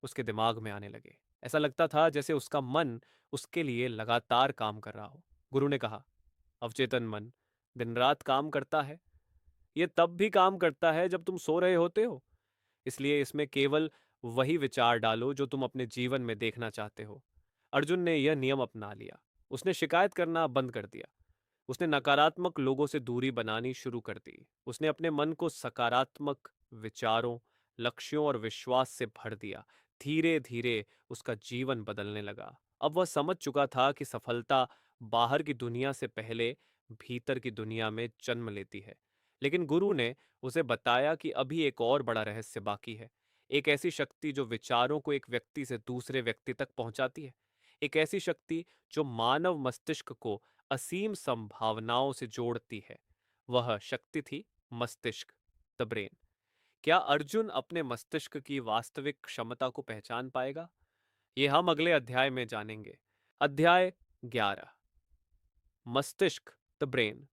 उसके दिमाग में आने लगे। ऐसा लगता था जैसे उसका मन उसके लिए लगातार काम कर रहा हो। गुरु ने कहा, अवचेतन मन दिन रात काम करता है। यह तब भी काम करता है जब तुम सो रहे होते हो। इसलिए इसमें केवल वही विचार डालो जो तुम अपने जीवन में देखना चाहते हो। अर्जुन ने यह नियम अपना लिया। उसने शिकायत करना बंद कर दिया। उसने नकारात्मक लोगों से दूरी बनानी शुरू कर दी। उसने अपने मन को सकारात्मक विचारों, लक्ष्यों और विश्वास से भर दिया। धीरे धीरे उसका जीवन बदलने लगा। अब वह समझ चुका था कि सफलता बाहर की दुनिया से पहले भीतर की दुनिया में जन्म लेती है। लेकिन गुरु ने उसे बताया कि अभी एक और बड़ा रहस्य बाकी है। एक ऐसी शक्ति जो विचारों को एक व्यक्ति से दूसरे व्यक्ति तक पहुंचाती है। एक ऐसी शक्ति जो मानव मस्तिष्क को असीम संभावनाओं से जोड़ती है। वह शक्ति थी मस्तिष्क, द ब्रेन। क्या अर्जुन अपने मस्तिष्क की वास्तविक क्षमता को पहचान पाएगा? ये हम अगले अध्याय में जानेंगे। अध्याय 11, मस्तिष्क, द ब्रेन।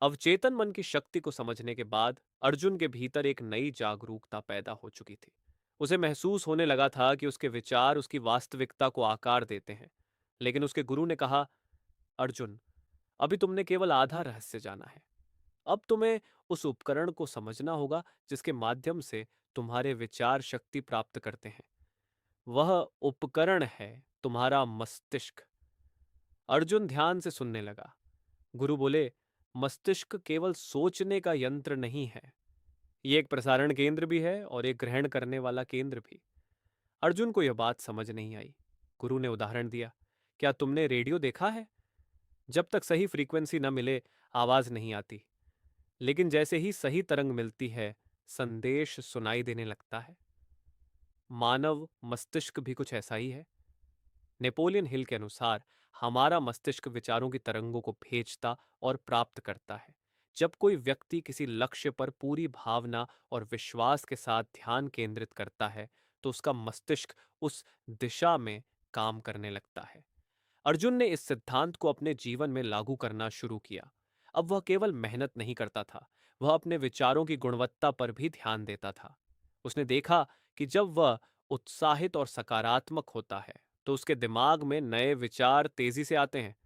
अवचेतन मन की शक्ति को समझने के बाद अर्जुन के भीतर एक नई जागरूकता पैदा हो चुकी थी। उसे महसूस होने लगा था कि उसके विचार उसकी वास्तविकता को आकार देते हैं। लेकिन उसके गुरु ने कहा, अर्जुन, अभी तुमने केवल आधा रहस्य जाना है। अब तुम्हें उस उपकरण को समझना होगा जिसके माध्यम से तुम्हारे विचार शक्ति प्राप्त करते हैं। वह उपकरण है तुम्हारा मस्तिष्क। अर्जुन ध्यान से सुनने लगा। गुरु बोले, मस्तिष्क केवल सोचने का यंत्र नहीं है। ये एक प्रसारण केंद्र भी है और एक ग्रहण करने वाला केंद्र भी। अर्जुन को यह बात समझ नहीं आई। गुरु ने उदाहरण दिया, क्या तुमने रेडियो देखा है? जब तक सही फ्रीक्वेंसी न मिले, आवाज नहीं आती। लेकिन जैसे ही सही तरंग मिलती है, संदेश सुनाई देने लगता है। मानव मस्तिष्क भी कुछ ऐसा ही है। नेपोलियन हिल के अनुसार हमारा मस्तिष्क विचारों की तरंगों को भेजता और प्राप्त करता है। जब कोई व्यक्ति किसी लक्ष्य पर पूरी भावना और विश्वास के साथ ध्यान केंद्रित करता है, तो उसका मस्तिष्क उस दिशा में काम करने लगता है। अर्जुन ने इस सिद्धांत को अपने जीवन में लागू करना शुरू किया। अब वह केवल मेहनत नहीं करता था, वह अपने विचारों की गुणवत्ता पर भी ध्यान देता था। उसने देखा कि जब वह उत्साहित और सकारात्मक होता है, तो उसके दिमाग में नए विचार तेजी से आते हैं।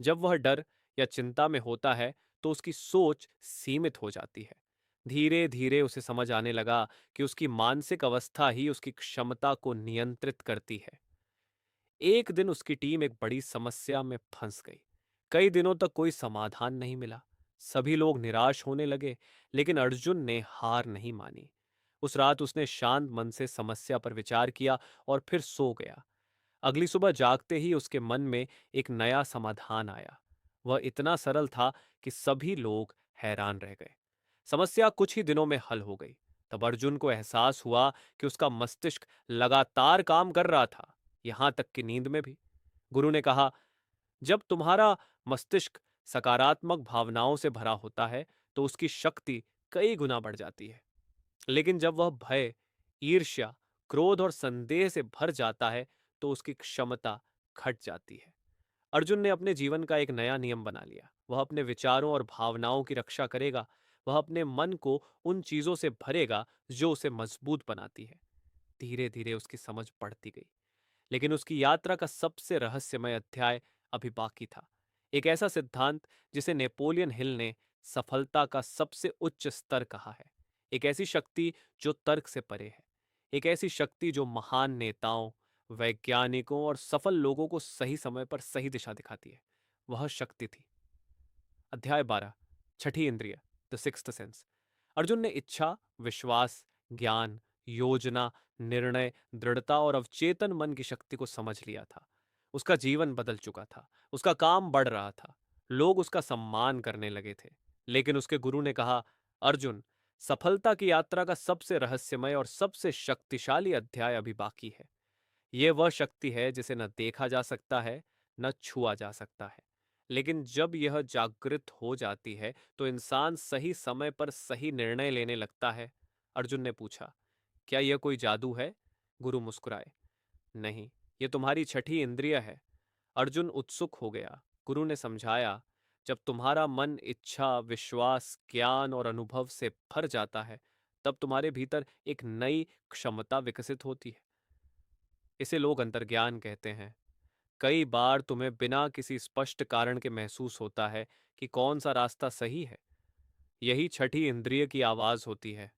जब वह डर या चिंता में होता है, तो उसकी सोच सीमित हो जाती है। धीरे धीरे उसे समझ आने लगा कि उसकी मानसिक अवस्था ही उसकी क्षमता को नियंत्रित करती है। एक दिन उसकी टीम एक बड़ी समस्या में फंस गई। कई दिनों तक कोई समाधान नहीं मिला। सभी लोग निराश होने लगे, लेकिन अर्जुन ने हार नहीं मानी। उस रात उसने शांत मन से समस्या पर विचार किया और फिर सो गया। अगली सुबह जागते ही उसके मन में एक नया समाधान आया। वह इतना सरल था कि सभी लोग हैरान रह गए। समस्या कुछ ही दिनों में हल हो गई। तब अर्जुन को एहसास हुआ कि उसका मस्तिष्क लगातार काम कर रहा था, यहां तक कि नींद में भी। गुरु ने कहा, जब तुम्हारा मस्तिष्क सकारात्मक भावनाओं से भरा होता है तो उसकी शक्ति कई गुना बढ़ जाती है। लेकिन जब वह भय, ईर्ष्या, क्रोध और संदेह से भर जाता है तो उसकी क्षमता घट जाती है। अर्जुन ने अपने जीवन का एक नया नियम बना लिया। वह अपने विचारों और भावनाओं की रक्षा करेगा। वह अपने मन को उन चीजों से भरेगा जो उसे मजबूत बनाती है। धीरे धीरे उसकी समझ बढ़ती गई। लेकिन उसकी यात्रा का सबसे रहस्यमय अध्याय अभी बाकी था। एक ऐसा सिद्धांत जिसे नेपोलियन हिल ने सफलता का सबसे उच्च स्तर कहा है। एक ऐसी शक्ति जो तर्क से परे है। एक ऐसी शक्ति जो महान नेताओं, वैज्ञानिकों और सफल लोगों को सही समय पर सही दिशा दिखाती है। वह शक्ति थी अध्याय 12, छठी इंद्रिय, द सिक्स्थ सेंस। अर्जुन ने इच्छा, विश्वास, ज्ञान, योजना, निर्णय, दृढ़ता और अवचेतन मन की शक्ति को समझ लिया था। उसका जीवन बदल चुका था। उसका काम बढ़ रहा था। लोग उसका सम्मान करने लगे थे। लेकिन उसके गुरु ने कहा, अर्जुन, सफलता की यात्रा का सबसे रहस्यमय और सबसे शक्तिशाली अध्याय अभी बाकी है। ये वह शक्ति है जिसे न देखा जा सकता है, न छुआ जा सकता है। लेकिन जब यह जागृत हो जाती है तो इंसान सही समय पर सही निर्णय लेने लगता है। अर्जुन ने पूछा, क्या यह कोई जादू है? गुरु मुस्कुराए, नहीं, यह तुम्हारी छठी इंद्रिय है। अर्जुन उत्सुक हो गया। गुरु ने समझाया, जब तुम्हारा मन इच्छा, विश्वास, ज्ञान और अनुभव से भर जाता है तब तुम्हारे भीतर एक नई क्षमता विकसित होती है। इसे लोग अंतर्ज्ञान कहते हैं। कई बार तुम्हें बिना किसी स्पष्ट कारण के महसूस होता है कि कौन सा रास्ता सही है। यही छठी इंद्रिय की आवाज होती है।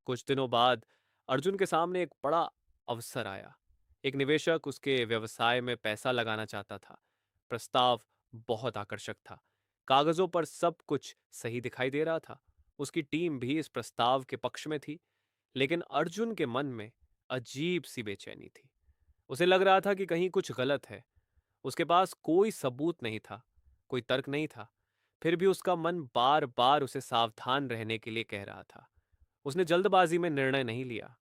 कुछ दिनों बाद अर्जुन के सामने एक बड़ा अवसर आया। एक निवेशक उसके व्यवसाय में पैसा लगाना चाहता था। प्रस्ताव बहुत आकर्षक था। कागजों पर सब कुछ सही दिखाई दे रहा था। उसकी टीम भी इस प्रस्ताव के पक्ष में थी। लेकिन अर्जुन के मन में अजीब सी बेचैनी थी। उसे लग रहा था कि कहीं कुछ गलत है। उसके पास कोई सबूत नहीं था, कोई तर्क नहीं था। फिर भी उसका मन बार बार उसे सावधान रहने के लिए कह रहा था। उसने जल्दबाजी में निर्णय नहीं लिया।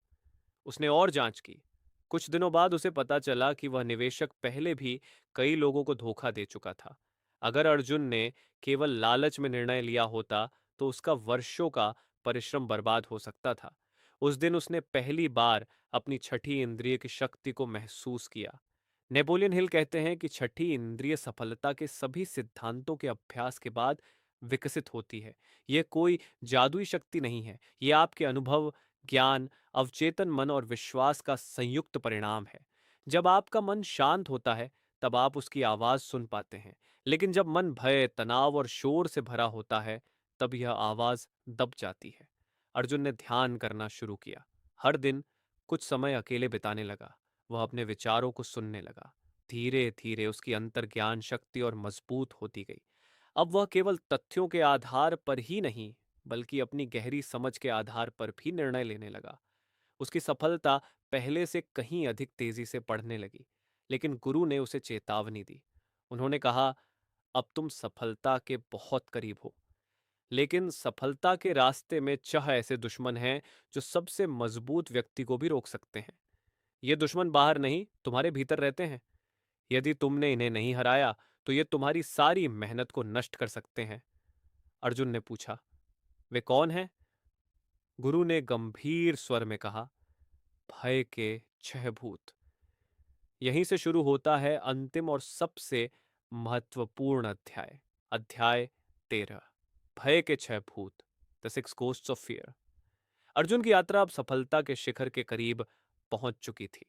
उसने और जांच की। कुछ दिनों बाद उसे पता चला कि वह निवेशक पहले भी कई लोगों को धोखा दे चुका था। अगर अर्जुन ने केवल लालच में निर्णय लिया होता तो उसका वर्षों का परिश्रम बर्बाद हो सकता था। उस दिन उसने पहली बार अपनी छठी इंद्रिय की शक्ति को महसूस किया। नेपोलियन हिल कहते हैं कि छठी इंद्रिय सफलता के सभी सिद्धांतों के अभ्यास के बाद विकसित होती है। यह कोई जादुई शक्ति नहीं है, यह आपके अनुभव, ज्ञान, अवचेतन मन और विश्वास का संयुक्त परिणाम है। जब आपका मन शांत होता है तब आप उसकी आवाज सुन पाते हैं। लेकिन जब मन भय, तनाव और शोर से भरा होता है तब यह आवाज दब जाती है। अर्जुन ने ध्यान करना शुरू किया। हर दिन कुछ समय अकेले बिताने लगा। वह अपने विचारों को सुनने लगा। धीरे धीरे उसकी अंतर्ज्ञान शक्ति और मजबूत होती गई। अब वह केवल तथ्यों के आधार पर ही नहीं बल्कि अपनी गहरी समझ के आधार पर भी निर्णय लेने लगा। उसकी सफलता पहले से कहीं अधिक तेजी से बढ़ने लगी। लेकिन गुरु ने उसे चेतावनी दी। उन्होंने कहा, अब तुम सफलता के बहुत करीब हो, लेकिन सफलता के रास्ते में छह ऐसे दुश्मन हैं जो सबसे मजबूत व्यक्ति को भी रोक सकते हैं। ये दुश्मन बाहर नहीं, तुम्हारे भीतर रहते हैं। यदि तुमने इन्हें नहीं हराया तो ये तुम्हारी सारी मेहनत को नष्ट कर सकते हैं। अर्जुन ने पूछा, वे कौन हैं? गुरु ने गंभीर स्वर में कहा, भय के छह भूत। यहीं से शुरू होता है अंतिम और सबसे महत्वपूर्ण अध्याय। अध्याय 13, भय के छह भूत, the six ghosts of fear. Arjun की यात्रा अब सफलता के शिखर के करीब पहुंच चुकी थी।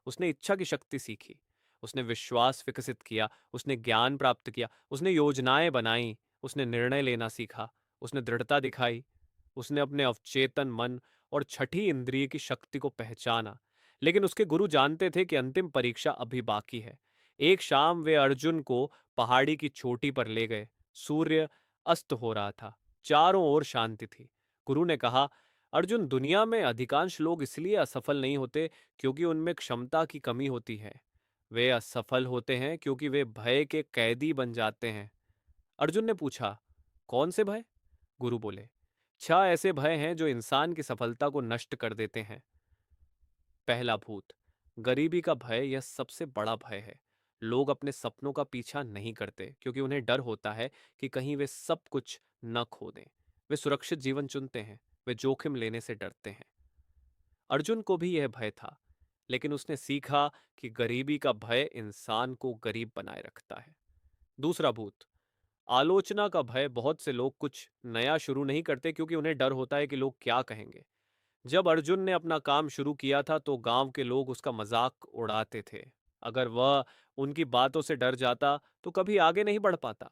उसने इच्छा की शक्ति सीखी। उसने विश्वास विकसित किया। उसने ज्ञान प्राप्त किया। उसने योजनाएं बनाई। उसने निर्णय लेना सीखा। उसने दृढ़ता दिखाई। उसने अपने अवचेतन मन और छठी इंद्रिय की शक्ति को पहचाना। लेकिन उसके गुरु जानते थे कि अंतिम परीक्षा अभी बाकी है। एक शाम वे अर्जुन को पहाड़ी की चोटी पर ले गए। सूर्य अस्त हो रहा था। चारों ओर शांति थी। गुरु ने कहा, अर्जुन, दुनिया में अधिकांश लोग इसलिए असफल नहीं होते क्योंकि उनमें क्षमता की कमी होती है। वे असफल होते हैं क्योंकि वे भय के कैदी बन जाते हैं। अर्जुन ने पूछा, कौन से भय? गुरु बोले, छह ऐसे भय हैं जो इंसान की सफलता को नष्ट कर देते हैं। पहला भूत, गरीबी का भय। यह सबसे बड़ा भय है। लोग अपने सपनों का पीछा नहीं करते क्योंकि उन्हें डर होता है कि कहीं वे सब कुछ न खो दें। वे सुरक्षित जीवन चुनते हैं। वे जोखिम लेने से डरते हैं। अर्जुन को भी यह भय था, लेकिन उसने सीखा कि गरीबी का भय इंसान को गरीब बनाए रखता है। दूसरा भूत, आलोचना का भय। बहुत से लोग कुछ नया शुरू नहीं करते क्योंकि उन्हें डर होता है कि लोग क्या कहेंगे। जब अर्जुन ने अपना काम शुरू किया था तो गांव के लोग उसका मजाक उड़ाते थे। अगर वह उनकी बातों से डर जाता तो कभी आगे नहीं बढ़ पाता।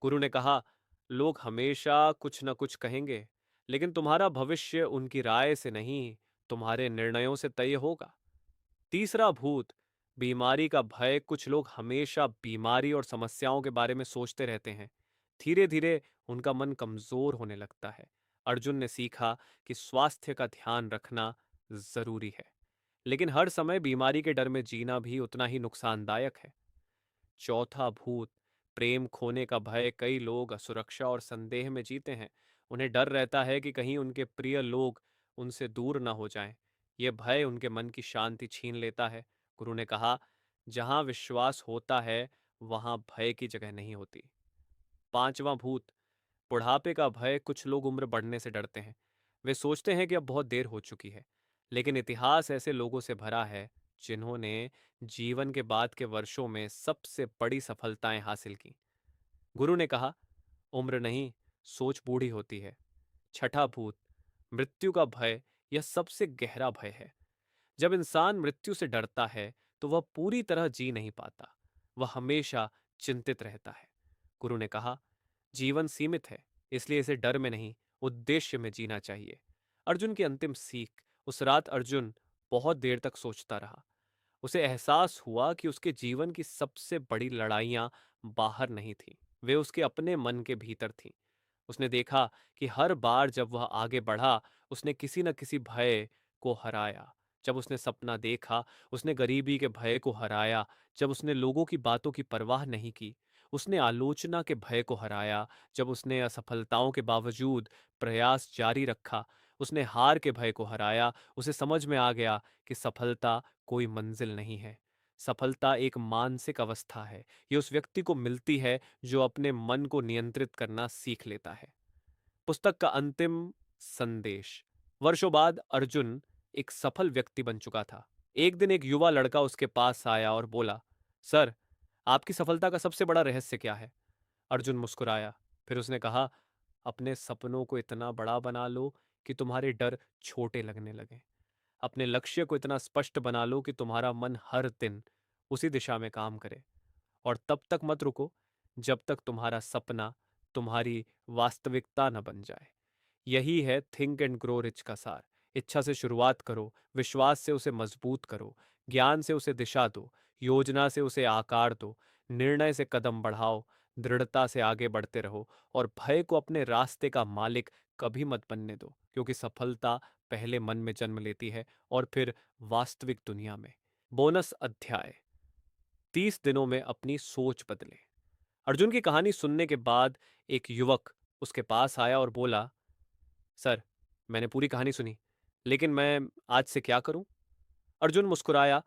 गुरु ने कहा, लोग हमेशा कुछ न कुछ कहेंगे, लेकिन तुम्हारा भविष्य उनकी राय से नहीं, तुम्हारे निर्णयों से तय होगा। तीसरा भूत, बीमारी का भय। कुछ लोग हमेशा बीमारी और समस्याओं के बारे में सोचते रहते हैं। धीरे धीरे उनका मन कमजोर होने लगता है। अर्जुन ने सीखा कि स्वास्थ्य का ध्यान रखना जरूरी है, लेकिन हर समय बीमारी के डर में जीना भी उतना ही नुकसानदायक है। चौथा भूत, प्रेम खोने का भय। कई लोग असुरक्षा और संदेह में जीते हैं। उन्हें डर रहता है कि कहीं उनके प्रिय लोग उनसे दूर न हो जाएं। यह भय उनके मन की शांति छीन लेता है। गुरु ने कहा, जहां विश्वास होता है वहां भय की जगह नहीं होती। पांचवा भूत, बुढ़ापे का भय। कुछ लोग उम्र बढ़ने से डरते हैं। वे सोचते हैं कि अब बहुत देर हो चुकी है, लेकिन इतिहास ऐसे लोगों से भरा है जिन्होंने जीवन के बाद के वर्षों में सबसे बड़ी सफलताएं हासिल की। गुरु ने कहा, उम्र नहीं, सोच बूढ़ी होती है। छठा भूत, मृत्यु का भय। यह सबसे गहरा भय है। जब इंसान मृत्यु से डरता है तो वह पूरी तरह जी नहीं पाता। वह हमेशा चिंतित रहता है। गुरु ने कहा, जीवन सीमित है, इसलिए इसे डर में नहीं, उद्देश्य में जीना चाहिए। अर्जुन की अंतिम सीख। उस रात अर्जुन बहुत देर तक सोचता रहा। उसे एहसास हुआ कि उसके जीवन की सबसे बड़ी लड़ाइयां बाहर नहीं थीं, वे उसके अपने मन के भीतर थीं। उसने देखा कि हर बार जब वह आगे बढ़ा, उसने किसी न किसी भय को हराया। जब उसने सपना देखा, उसने गरीबी के भय को हराया। जब उसने लोगों की बातों की परवाह नहीं की, उसने आलोचना के भय को हराया। जब उसने असफलताओं के बावजूद प्रयास जारी रखा, उसने हार के भय को हराया। उसे समझ में आ गया कि सफलता कोई मंजिल नहीं है। सफलता एक मानसिक अवस्था है। ये उस व्यक्ति को मिलती है जो अपने मन को नियंत्रित करना सीख लेता है। पुस्तक का अंतिम संदेश। वर्षों बाद अर्जुन एक सफल व्यक्ति बन चुका था। एक दिन एक युवा लड़का उसके पास आया और बोला, सर, आपकी सफलता का सबसे बड़ा रहस्य क्या है? अर्जुन मुस्कुराया। फिर उसने कहा, अपने सपनों को इतना बड़ा बना लो कि तुम्हारे डर छोटे लगने लगे। अपने लक्ष्य को इतना स्पष्ट बना लो कि तुम्हारा मन हर दिन उसी दिशा में काम करे। और तब तक मत रुको जब तक तुम्हारा सपना तुम्हारी वास्तविकता न बन जाए। यही है थिंक एंड ग्रो रिच का सार। इच्छा से शुरुआत करो, विश्वास से उसे मजबूत करो, ज्ञान से उसे दिशा दो, योजना से उसे आकार दो, निर्णय से कदम बढ़ाओ, दृढ़ता से आगे बढ़ते रहो और भय को अपने रास्ते का मालिक कभी मत बनने दो, क्योंकि सफलता पहले मन में जन्म लेती है और फिर वास्तविक दुनिया में। बोनस अध्याय, 30 दिनों में अपनी सोच बदले। अर्जुन की कहानी सुनने के बाद एक युवक उसके पास आया और बोला, सर, मैंने पूरी कहानी सुनी, लेकिन मैं आज से क्या करूं? अर्जुन मुस्कुराया।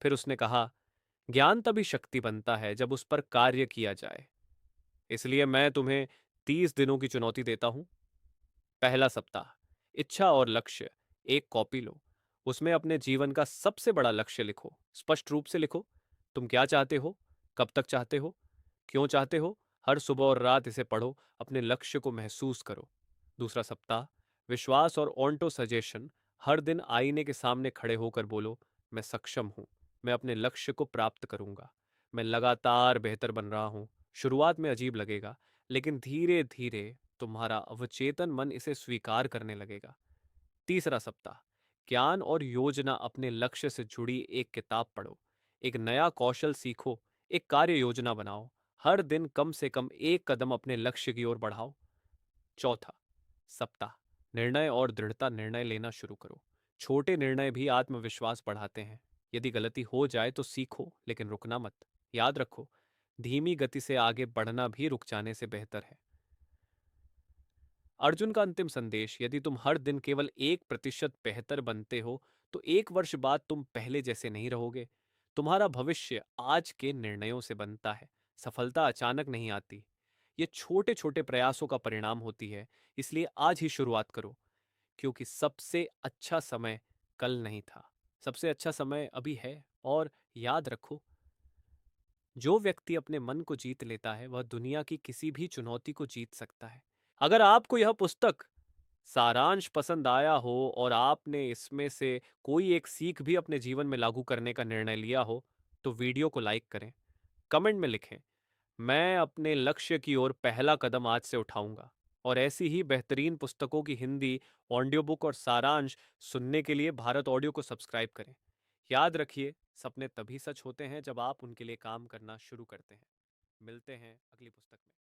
फिर उसने कहा, ज्ञान तभी शक्ति बनता है जब उस पर कार्य किया जाए। इसलिए मैं तुम्हें 30 दिनों की चुनौती देता हूं। पहला सप्ताह, इच्छा और लक्ष्य। एक कॉपी लो, उसमें अपने जीवन का सबसे बड़ा लक्ष्य लिखो। स्पष्ट रूप से लिखो, तुम क्या चाहते हो, कब तक चाहते हो, क्यों चाहते हो। हर सुबह और रात इसे पढ़ो, अपने लक्ष्य को महसूस करो। दूसरा सप्ताह, विश्वास और ऑन्टो सजेशन। हर दिन आईने के सामने खड़े होकर बोलो, मैं सक्षम हूं, मैं अपने लक्ष्य को प्राप्त करूंगा, मैं लगातार बेहतर बन रहा हूं। शुरुआत में अजीब लगेगा, लेकिन धीरे धीरे तुम्हारा अवचेतन मन इसे स्वीकार करने लगेगा। तीसरा सप्ताह, ज्ञान और योजना। अपने लक्ष्य से जुड़ी एक किताब पढ़ो, एक नया कौशल सीखो, एक कार्य योजना बनाओ। हर दिन कम से कम एक कदम अपने लक्ष्य की ओर बढ़ाओ। चौथा सप्ताह, निर्णय और दृढ़ता। निर्णय लेना शुरू करो। छोटे निर्णय भी आत्मविश्वास बढ़ाते हैं। यदि गलती हो जाए तो सीखो, लेकिन रुकना मत। याद रखो, धीमी गति से आगे बढ़ना भी रुक जाने से बेहतर है। अर्जुन का अंतिम संदेश, यदि तुम हर दिन केवल 1% बेहतर बनते हो तो 1 वर्ष बाद तुम पहले जैसे नहीं रहोगे। तुम्हारा भविष्य आज के निर्णयों से बनता है। सफलता अचानक नहीं आती, ये छोटे छोटे प्रयासों का परिणाम होती है। इसलिए आज ही शुरुआत करो, क्योंकि सबसे अच्छा समय कल नहीं था, सबसे अच्छा समय अभी है। और याद रखो, जो व्यक्ति अपने मन को जीत लेता है वह दुनिया की किसी भी चुनौती को जीत सकता है। अगर आपको यह पुस्तक सारांश पसंद आया हो और आपने इसमें से कोई एक सीख भी अपने जीवन में लागू करने का निर्णय लिया हो, तो वीडियो को लाइक करें, कमेंट में लिखें, मैं अपने लक्ष्य की ओर पहला कदम आज से उठाऊंगा। और ऐसी ही बेहतरीन पुस्तकों की हिंदी ऑडियो बुक और सारांश सुनने के लिए भारत ऑडियो को सब्सक्राइब करें। याद रखिए, सपने तभी सच होते हैं जब आप उनके लिए काम करना शुरू करते हैं। मिलते हैं अगली पुस्तक में।